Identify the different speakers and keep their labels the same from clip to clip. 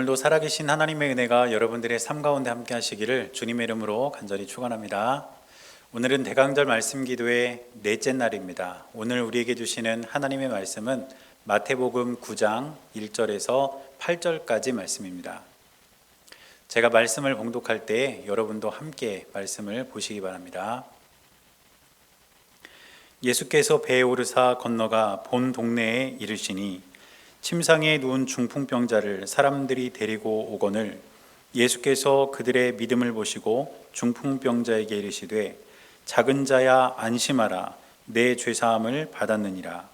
Speaker 1: 오늘도 살아계신 하나님의 은혜가 여러분들의 삶 가운데 함께 하시기를 주님의 이름으로 간절히 축원합니다. 오늘은 대강절 말씀 기도의 넷째 날입니다. 오늘 우리에게 주시는 하나님의 말씀은 마태복음 9장 1절에서 8절까지 말씀입니다. 제가 말씀을 봉독할 때 여러분도 함께 말씀을 보시기 바랍니다. 예수께서 배에 오르사 건너가 본 동네에 이르시니 침상에 누운 중풍병자를 사람들이 데리고 오거늘 예수께서 그들의 믿음을 보시고 중풍병자에게 이르시되 작은 자야 안심하라 내 죄사함을 받았느니라.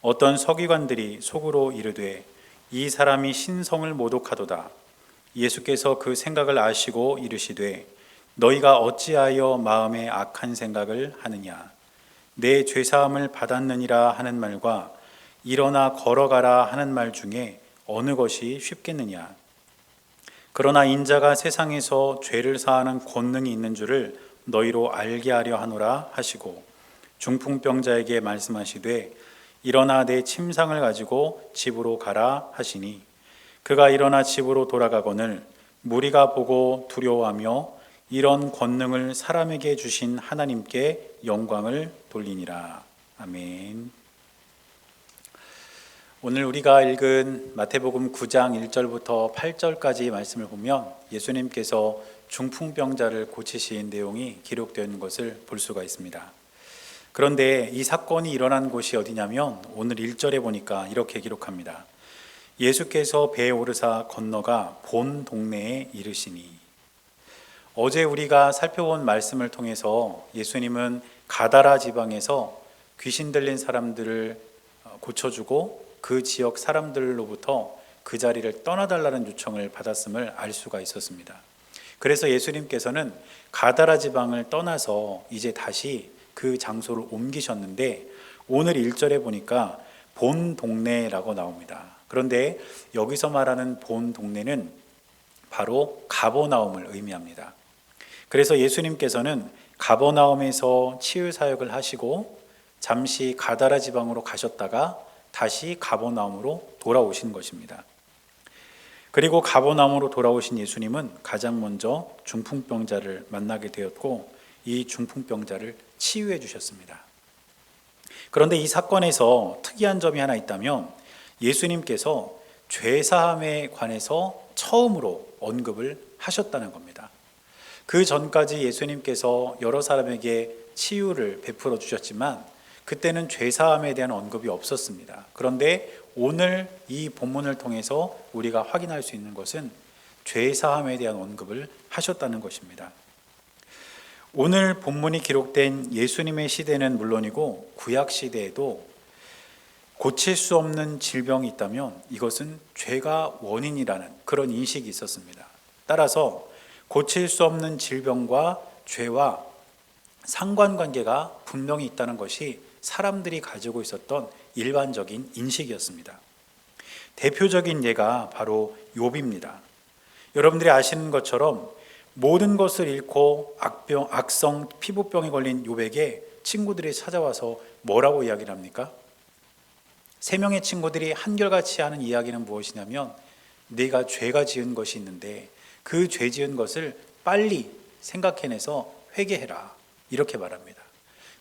Speaker 1: 어떤 서기관들이 속으로 이르되 이 사람이 신성을 모독하도다. 예수께서 그 생각을 아시고 이르시되 너희가 어찌하여 마음에 악한 생각을 하느냐. 내 죄사함을 받았느니라 하는 말과 일어나 걸어가라 하는 말 중에 어느 것이 쉽겠느냐. 그러나 인자가 세상에서 죄를 사하는 권능이 있는 줄을 너희로 알게 하려 하노라 하시고 중풍병자에게 말씀하시되 일어나 내 침상을 가지고 집으로 가라 하시니 그가 일어나 집으로 돌아가거늘 무리가 보고 두려워하며 이런 권능을 사람에게 주신 하나님께 영광을 돌리니라. 아멘. 오늘 우리가 읽은 마태복음 9장 1절부터 8절까지 말씀을 보면 예수님께서 중풍병자를 고치신 내용이 기록된 것을 볼 수가 있습니다. 그런데 이 사건이 일어난 곳이 어디냐면 오늘 1절에 보니까 이렇게 기록합니다. 예수께서 배에 오르사 건너가 본 동네에 이르시니. 어제 우리가 살펴본 말씀을 통해서 예수님은 가다라 지방에서 귀신 들린 사람들을 고쳐주고 그 지역 사람들로부터 그 자리를 떠나달라는 요청을 받았음을 알 수가 있었습니다. 그래서 예수님께서는 가다라 지방을 떠나서 이제 다시 그 장소를 옮기셨는데 오늘 1절에 보니까 본 동네라고 나옵니다. 그런데 여기서 말하는 본 동네는 바로 가버나움을 의미합니다. 그래서 예수님께서는 가버나움에서 치유 사역을 하시고 잠시 가다라 지방으로 가셨다가 다시 가버나움으로 돌아오신 것입니다. 그리고 가버나움으로 돌아오신 예수님은 가장 먼저 중풍병자를 만나게 되었고 이 중풍병자를 치유해 주셨습니다. 그런데 이 사건에서 특이한 점이 하나 있다면 예수님께서 죄사함에 관해서 처음으로 언급을 하셨다는 겁니다. 그 전까지 예수님께서 여러 사람에게 치유를 베풀어 주셨지만 그때는 죄사함에 대한 언급이 없었습니다. 그런데 오늘 이 본문을 통해서 우리가 확인할 수 있는 것은 죄사함에 대한 언급을 하셨다는 것입니다. 오늘 본문이 기록된 예수님의 시대는 물론이고 구약 시대에도 고칠 수 없는 질병이 있다면 이것은 죄가 원인이라는 그런 인식이 있었습니다. 따라서 고칠 수 없는 질병과 죄와 상관관계가 분명히 있다는 것이 사람들이 가지고 있었던 일반적인 인식이었습니다. 대표적인 예가 바로 욥입니다. 여러분들이 아시는 것처럼 모든 것을 잃고 악성 피부병에 걸린 욥에게 친구들이 찾아와서 뭐라고 이야기를 합니까? 세 명의 친구들이 한결같이 하는 이야기는 무엇이냐면 네가 죄가 지은 것이 있는데 그 죄 지은 것을 빨리 생각해내서 회개해라 이렇게 말합니다.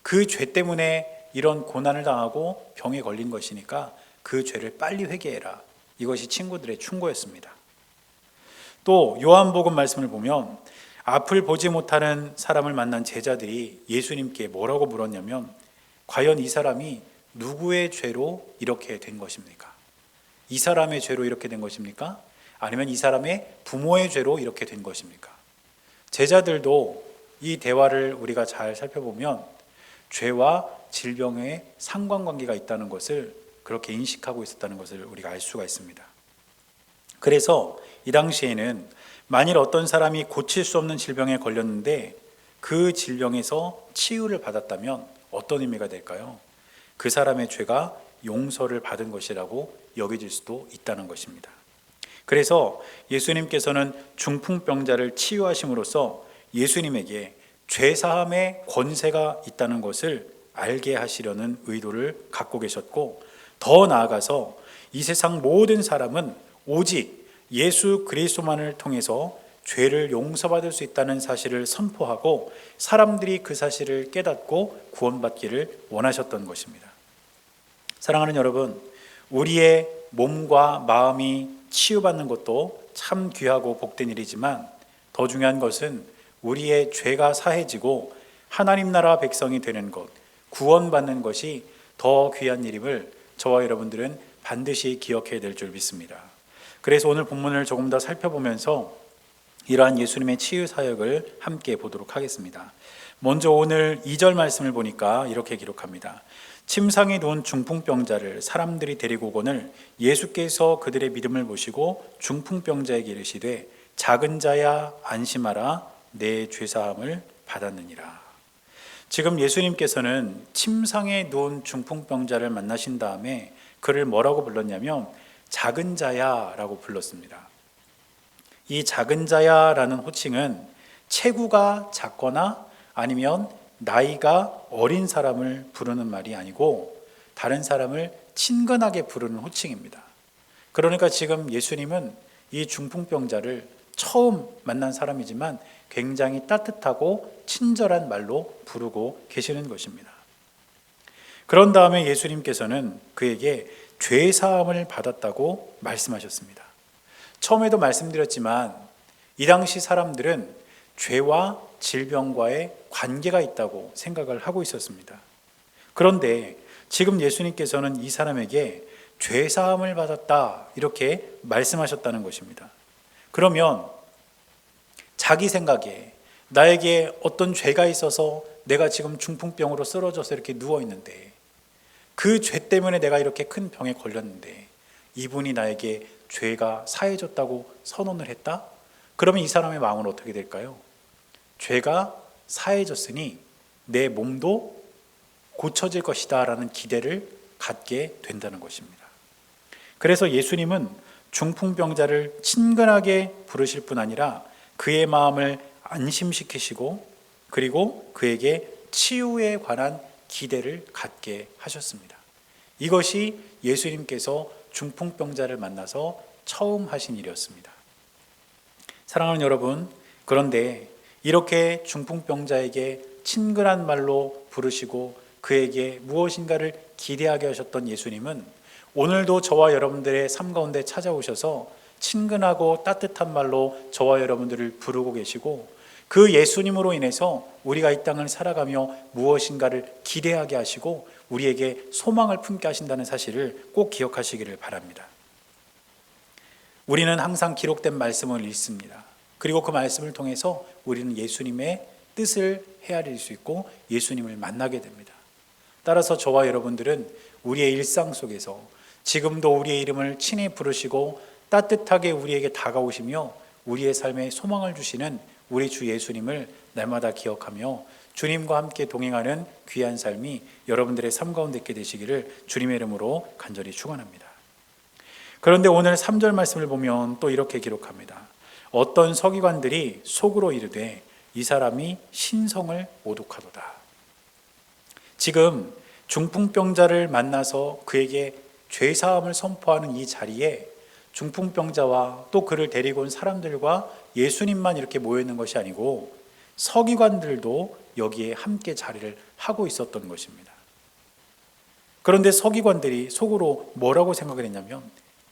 Speaker 1: 그 죄 때문에 이런 고난을 당하고 병에 걸린 것이니까 그 죄를 빨리 회개해라. 이것이 친구들의 충고였습니다. 또 요한복음 말씀을 보면 앞을 보지 못하는 사람을 만난 제자들이 예수님께 뭐라고 물었냐면 과연 이 사람이 누구의 죄로 이렇게 된 것입니까? 이 사람의 죄로 이렇게 된 것입니까? 아니면 이 사람의 부모의 죄로 이렇게 된 것입니까? 제자들도 이 대화를 우리가 잘 살펴보면 죄와 질병에 상관관계가 있다는 것을 그렇게 인식하고 있었다는 것을 우리가 알 수가 있습니다. 그래서 이 당시에는 만일 어떤 사람이 고칠 수 없는 질병에 걸렸는데 그 질병에서 치유를 받았다면 어떤 의미가 될까요? 그 사람의 죄가 용서를 받은 것이라고 여겨질 수도 있다는 것입니다. 그래서 예수님께서는 중풍병자를 치유하심으로써 예수님에게 죄사함의 권세가 있다는 것을 알게 하시려는 의도를 갖고 계셨고 더 나아가서 이 세상 모든 사람은 오직 예수 그리스도만을 통해서 죄를 용서받을 수 있다는 사실을 선포하고 사람들이 그 사실을 깨닫고 구원받기를 원하셨던 것입니다. 사랑하는 여러분, 우리의 몸과 마음이 치유받는 것도 참 귀하고 복된 일이지만 더 중요한 것은 우리의 죄가 사해지고 하나님 나라 백성이 되는 것, 구원받는 것이 더 귀한 일임을 저와 여러분들은 반드시 기억해야 될 줄 믿습니다. 그래서 오늘 본문을 조금 더 살펴보면서 이러한 예수님의 치유 사역을 함께 보도록 하겠습니다. 먼저 오늘 2절 말씀을 보니까 이렇게 기록합니다. 침상에 누운 중풍병자를 사람들이 데리고 오거늘 예수께서 그들의 믿음을 보시고 중풍병자에게 이르시되 작은 자야 안심하라 내 죄사함을 받았느니라. 지금 예수님께서는 침상에 누운 중풍병자를 만나신 다음에 그를 뭐라고 불렀냐면 작은 자야라고 불렀습니다. 이 작은 자야라는 호칭은 체구가 작거나 아니면 나이가 어린 사람을 부르는 말이 아니고 다른 사람을 친근하게 부르는 호칭입니다. 그러니까 지금 예수님은 이 중풍병자를 처음 만난 사람이지만 굉장히 따뜻하고 친절한 말로 부르고 계시는 것입니다. 그런 다음에 예수님께서는 그에게 죄사함을 받았다고 말씀하셨습니다. 처음에도 말씀드렸지만 이 당시 사람들은 죄와 질병과의 관계가 있다고 생각을 하고 있었습니다. 그런데 지금 예수님께서는 이 사람에게 죄사함을 받았다 이렇게 말씀하셨다는 것입니다. 그러면 자기 생각에 나에게 어떤 죄가 있어서 내가 지금 중풍병으로 쓰러져서 이렇게 누워있는데 그 죄 때문에 내가 이렇게 큰 병에 걸렸는데 이분이 나에게 죄가 사해졌다고 선언을 했다? 그러면 이 사람의 마음은 어떻게 될까요? 죄가 사해졌으니 내 몸도 고쳐질 것이다 라는 기대를 갖게 된다는 것입니다. 그래서 예수님은 중풍병자를 친근하게 부르실 뿐 아니라 그의 마음을 안심시키시고 그리고 그에게 치유에 관한 기대를 갖게 하셨습니다. 이것이 예수님께서 중풍병자를 만나서 처음 하신 일이었습니다. 사랑하는 여러분, 그런데 이렇게 중풍병자에게 친근한 말로 부르시고 그에게 무엇인가를 기대하게 하셨던 예수님은 오늘도 저와 여러분들의 삶 가운데 찾아오셔서 친근하고 따뜻한 말로 저와 여러분들을 부르고 계시고 그 예수님으로 인해서 우리가 이 땅을 살아가며 무엇인가를 기대하게 하시고 우리에게 소망을 품게 하신다는 사실을 꼭 기억하시기를 바랍니다. 우리는 항상 기록된 말씀을 읽습니다. 그리고 그 말씀을 통해서 우리는 예수님의 뜻을 헤아릴 수 있고 예수님을 만나게 됩니다. 따라서 저와 여러분들은 우리의 일상 속에서 지금도 우리의 이름을 친히 부르시고 따뜻하게 우리에게 다가오시며 우리의 삶에 소망을 주시는 우리 주 예수님을 날마다 기억하며 주님과 함께 동행하는 귀한 삶이 여러분들의 삶 가운데 있게 되시기를 주님의 이름으로 간절히 축원합니다. 그런데 오늘 3절 말씀을 보면 또 이렇게 기록합니다. 어떤 서기관들이 속으로 이르되 이 사람이 신성을 모독하도다. 지금 중풍병자를 만나서 그에게 죄사함을 선포하는 이 자리에 중풍병자와 또 그를 데리고 온 사람들과 예수님만 이렇게 모여있는 것이 아니고 서기관들도 여기에 함께 자리를 하고 있었던 것입니다. 그런데 서기관들이 속으로 뭐라고 생각을 했냐면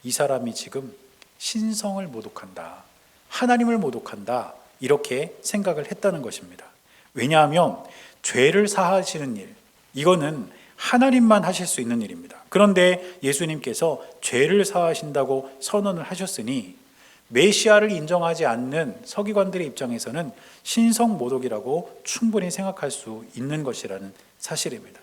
Speaker 1: 이 사람이 지금 신성을 모독한다, 하나님을 모독한다 이렇게 생각을 했다는 것입니다. 왜냐하면 죄를 사하시는 일, 이거는 하나님만 하실 수 있는 일입니다. 그런데 예수님께서 죄를 사하신다고 선언을 하셨으니 메시아를 인정하지 않는 서기관들의 입장에서는 신성 모독이라고 충분히 생각할 수 있는 것이라는 사실입니다.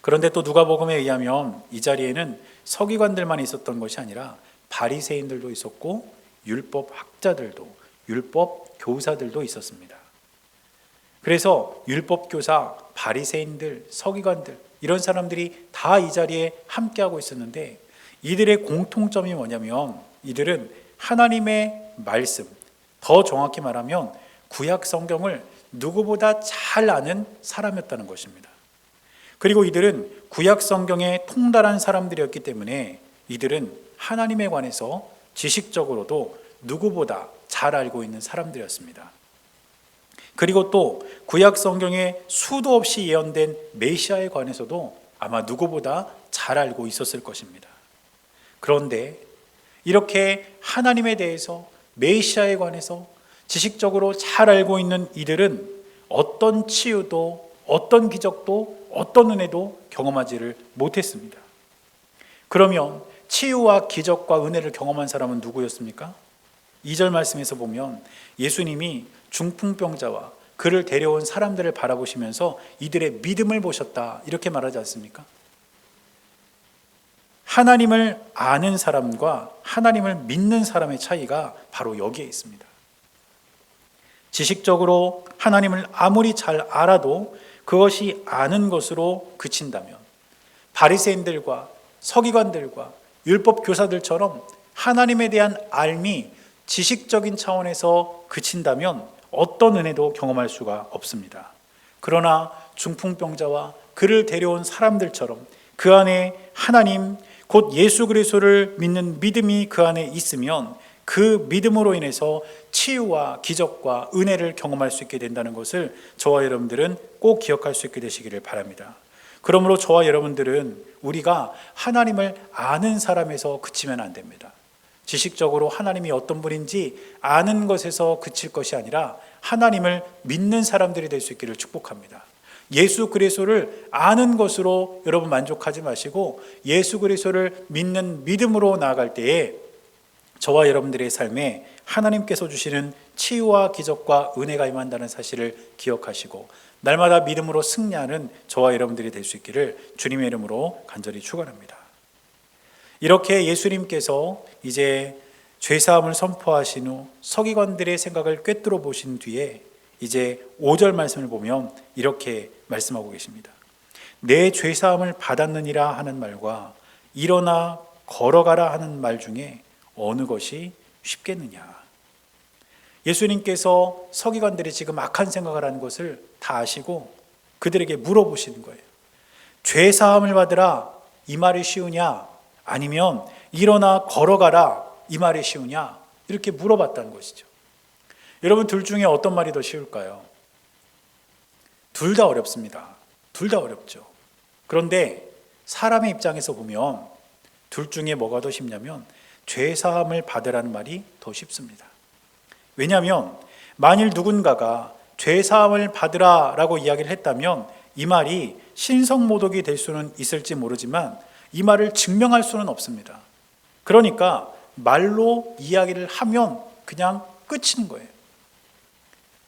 Speaker 1: 그런데 또 누가복음에 의하면 이 자리에는 서기관들만 있었던 것이 아니라 바리새인들도 있었고 율법 학자들도, 율법 교사들도 있었습니다. 그래서 율법 교사, 바리새인들, 서기관들 이런 사람들이 다 이 자리에 함께하고 있었는데 이들의 공통점이 뭐냐면 이들은 하나님의 말씀, 더 정확히 말하면 구약 성경을 누구보다 잘 아는 사람이었다는 것입니다. 그리고 이들은 구약 성경에 통달한 사람들이었기 때문에 이들은 하나님에 관해서 지식적으로도 누구보다 잘 알고 있는 사람들이었습니다. 그리고 또 구약 성경에 수도 없이 예언된 메시아에 관해서도 아마 누구보다 잘 알고 있었을 것입니다. 그런데 이렇게 하나님에 대해서, 메시아에 관해서 지식적으로 잘 알고 있는 이들은 어떤 치유도, 어떤 기적도, 어떤 은혜도 경험하지를 못했습니다. 그러면 치유와 기적과 은혜를 경험한 사람은 누구였습니까? 2절 말씀에서 보면 예수님이 중풍병자와 그를 데려온 사람들을 바라보시면서 이들의 믿음을 보셨다, 이렇게 말하지 않습니까? 하나님을 아는 사람과 하나님을 믿는 사람의 차이가 바로 여기에 있습니다. 지식적으로 하나님을 아무리 잘 알아도 그것이 아는 것으로 그친다면, 바리새인들과 서기관들과 율법 교사들처럼 하나님에 대한 알미, 지식적인 차원에서 그친다면 어떤 은혜도 경험할 수가 없습니다. 그러나 중풍병자와 그를 데려온 사람들처럼 그 안에 하나님, 곧 예수 그리스도를 믿는 믿음이 그 안에 있으면 그 믿음으로 인해서 치유와 기적과 은혜를 경험할 수 있게 된다는 것을 저와 여러분들은 꼭 기억할 수 있게 되시기를 바랍니다. 그러므로 저와 여러분들은 우리가 하나님을 아는 사람에서 그치면 안 됩니다. 지식적으로 하나님이 어떤 분인지 아는 것에서 그칠 것이 아니라 하나님을 믿는 사람들이 될 수 있기를 축복합니다. 예수 그리스도를 아는 것으로 여러분 만족하지 마시고 예수 그리스도를 믿는 믿음으로 나아갈 때에 저와 여러분들의 삶에 하나님께서 주시는 치유와 기적과 은혜가 임한다는 사실을 기억하시고 날마다 믿음으로 승리하는 저와 여러분들이 될 수 있기를 주님의 이름으로 간절히 축원합니다. 이렇게 예수님께서 이제 죄사함을 선포하신 후 서기관들의 생각을 꿰뚫어 보신 뒤에 이제 5절 말씀을 보면 이렇게 말씀하고 계십니다. 내 죄사함을 받았느니라 하는 말과 일어나 걸어가라 하는 말 중에 어느 것이 쉽겠느냐. 예수님께서 서기관들이 지금 악한 생각을 하는 것을 다 아시고 그들에게 물어보시는 거예요. 죄사함을 받으라, 이 말이 쉬우냐? 아니면 일어나 걸어가라, 이 말이 쉬우냐? 이렇게 물어봤다는 것이죠. 여러분, 둘 중에 어떤 말이 더 쉬울까요? 둘 다 어렵습니다. 둘 다 어렵죠. 그런데 사람의 입장에서 보면 둘 중에 뭐가 더 쉽냐면 죄사함을 받으라는 말이 더 쉽습니다. 왜냐하면 만일 누군가가 죄사함을 받으라라고 이야기를 했다면 이 말이 신성모독이 될 수는 있을지 모르지만 이 말을 증명할 수는 없습니다. 그러니까 말로 이야기를 하면 그냥 끝인 거예요.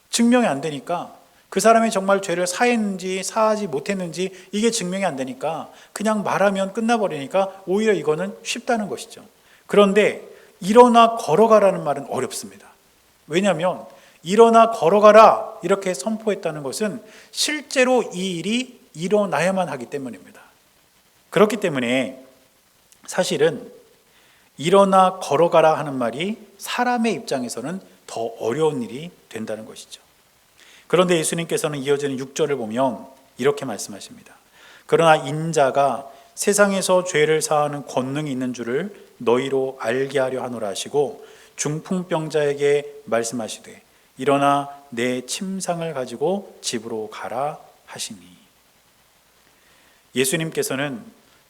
Speaker 1: 증명이 안 되니까 그 사람이 정말 죄를 사했는지 사하지 못했는지 이게 증명이 안 되니까 그냥 말하면 끝나버리니까 오히려 이거는 쉽다는 것이죠. 그런데 일어나 걸어가라는 말은 어렵습니다. 왜냐하면 일어나 걸어가라 이렇게 선포했다는 것은 실제로 이 일이 일어나야만 하기 때문입니다. 그렇기 때문에 사실은 일어나 걸어가라 하는 말이 사람의 입장에서는 더 어려운 일이 된다는 것이죠. 그런데 예수님께서는 이어지는 6절을 보면 이렇게 말씀하십니다. 그러나 인자가 세상에서 죄를 사하는 권능이 있는 줄을 너희로 알게 하려 하노라 하시고 중풍병자에게 말씀하시되 일어나 내 침상을 가지고 집으로 가라 하시니. 예수님께서는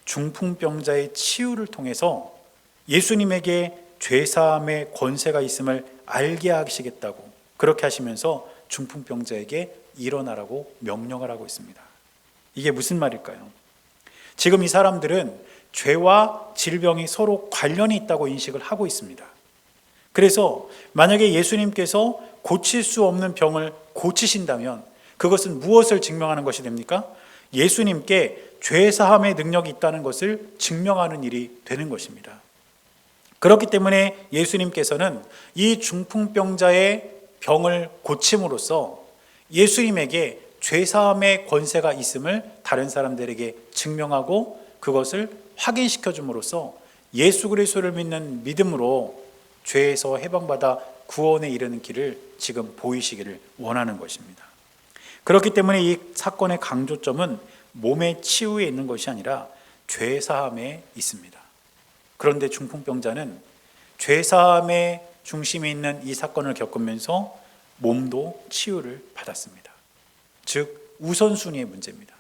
Speaker 1: 중풍병자의 치유를 통해서 예수님에게 죄사함의 권세가 있음을 알게 하시겠다고 그렇게 하시면서 중풍병자에게 일어나라고 명령을 하고 있습니다. 이게 무슨 말일까요? 지금 이 사람들은 죄와 질병이 서로 관련이 있다고 인식을 하고 있습니다. 그래서 만약에 예수님께서 고칠 수 없는 병을 고치신다면 그것은 무엇을 증명하는 것이 됩니까? 예수님께 죄사함의 능력이 있다는 것을 증명하는 일이 되는 것입니다. 그렇기 때문에 예수님께서는 이 중풍병자의 병을 고침으로써 예수님에게 죄사함의 권세가 있음을 다른 사람들에게 증명하고 그것을 확인시켜 줌으로써 예수 그리스도를 믿는 믿음으로 죄에서 해방받아 구원에 이르는 길을 지금 보이시기를 원하는 것입니다. 그렇기 때문에 이 사건의 강조점은 몸의 치유에 있는 것이 아니라 죄사함에 있습니다. 그런데 중풍병자는 죄사함의 중심에 있는 이 사건을 겪으면서 몸도 치유를 받았습니다. 즉 우선순위의 문제입니다.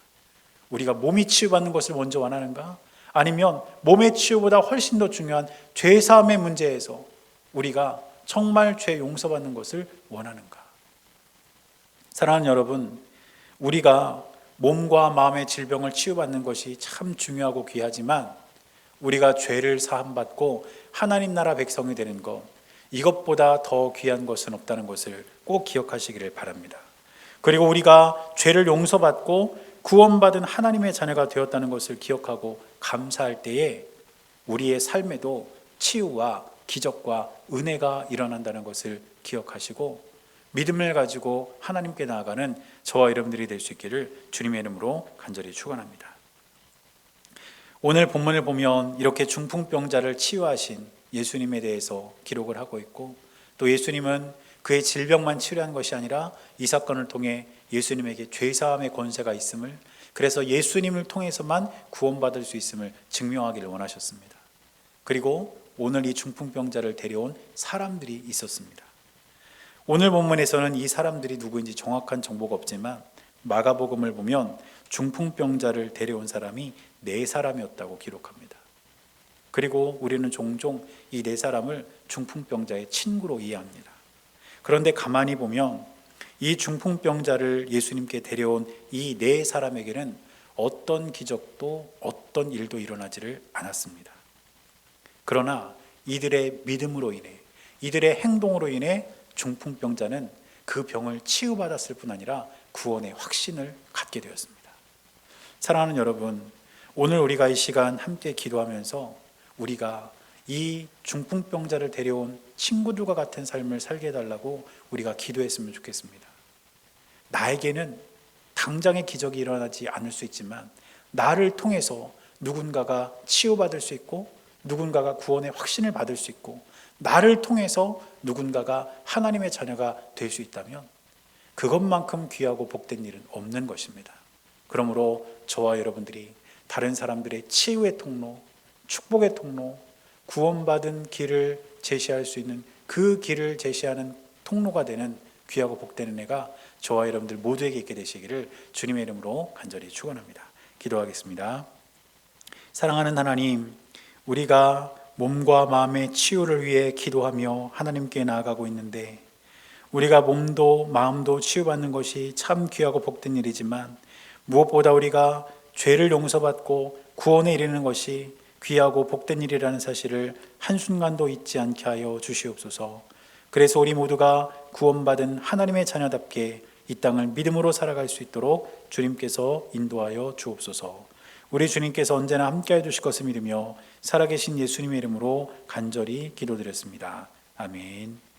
Speaker 1: 우리가 몸이 치유받는 것을 먼저 원하는가? 아니면 몸의 치유보다 훨씬 더 중요한 죄사함의 문제에서 우리가 정말 죄 용서받는 것을 원하는가? 사랑하는 여러분, 우리가 몸과 마음의 질병을 치유받는 것이 참 중요하고 귀하지만 우리가 죄를 사함받고 하나님 나라 백성이 되는 것, 이것보다 더 귀한 것은 없다는 것을 꼭 기억하시기를 바랍니다. 그리고 우리가 죄를 용서받고 구원받은 하나님의 자녀가 되었다는 것을 기억하고 감사할 때에 우리의 삶에도 치유와 기적과 은혜가 일어난다는 것을 기억하시고 믿음을 가지고 하나님께 나아가는 저와 여러분들이 될 수 있기를 주님의 이름으로 간절히 축원합니다. 오늘 본문을 보면 이렇게 중풍병자를 치유하신 예수님에 대해서 기록을 하고 있고, 또 예수님은 그의 질병만 치료한 것이 아니라 이 사건을 통해 예수님에게 죄사함의 권세가 있음을, 그래서 예수님을 통해서만 구원받을 수 있음을 증명하기를 원하셨습니다. 그리고 오늘 이 중풍병자를 데려온 사람들이 있었습니다. 오늘 본문에서는 이 사람들이 누구인지 정확한 정보가 없지만 마가복음을 보면 중풍병자를 데려온 사람이 4사람이었다고 기록합니다. 그리고 우리는 종종 이 4사람을 중풍병자의 친구로 이해합니다. 그런데 가만히 보면 이 중풍병자를 예수님께 데려온 이 4사람에게는 어떤 기적도 어떤 일도 일어나지를 않았습니다. 그러나 이들의 믿음으로 인해, 이들의 행동으로 인해 중풍병자는 그 병을 치유받았을 뿐 아니라 구원의 확신을 갖게 되었습니다. 사랑하는 여러분, 오늘 우리가 이 시간 함께 기도하면서 우리가 이 중풍병자를 데려온 친구들과 같은 삶을 살게 해달라고 우리가 기도했으면 좋겠습니다. 나에게는 당장의 기적이 일어나지 않을 수 있지만 나를 통해서 누군가가 치유받을 수 있고 누군가가 구원의 확신을 받을 수 있고 나를 통해서 누군가가 하나님의 자녀가 될 수 있다면 그것만큼 귀하고 복된 일은 없는 것입니다. 그러므로 저와 여러분들이 다른 사람들의 치유의 통로, 축복의 통로, 구원받은 길을 제시할 수 있는 그 길을 제시하는 통로가 되는 귀하고 복된 은혜가 저와 여러분들 모두에게 있게 되시기를 주님의 이름으로 간절히 축원합니다. 기도하겠습니다. 사랑하는 하나님, 우리가 몸과 마음의 치유를 위해 기도하며 하나님께 나아가고 있는데 우리가 몸도 마음도 치유받는 것이 참 귀하고 복된 일이지만 무엇보다 우리가 죄를 용서받고 구원에 이르는 것이 귀하고 복된 일이라는 사실을 한순간도 잊지 않게 하여 주시옵소서. 그래서 우리 모두가 구원받은 하나님의 자녀답게 이 땅을 믿음으로 살아갈 수 있도록 주님께서 인도하여 주옵소서. 우리 주님께서 언제나 함께해 주실 것을 믿으며 살아계신 예수님의 이름으로 간절히 기도드렸습니다. 아멘.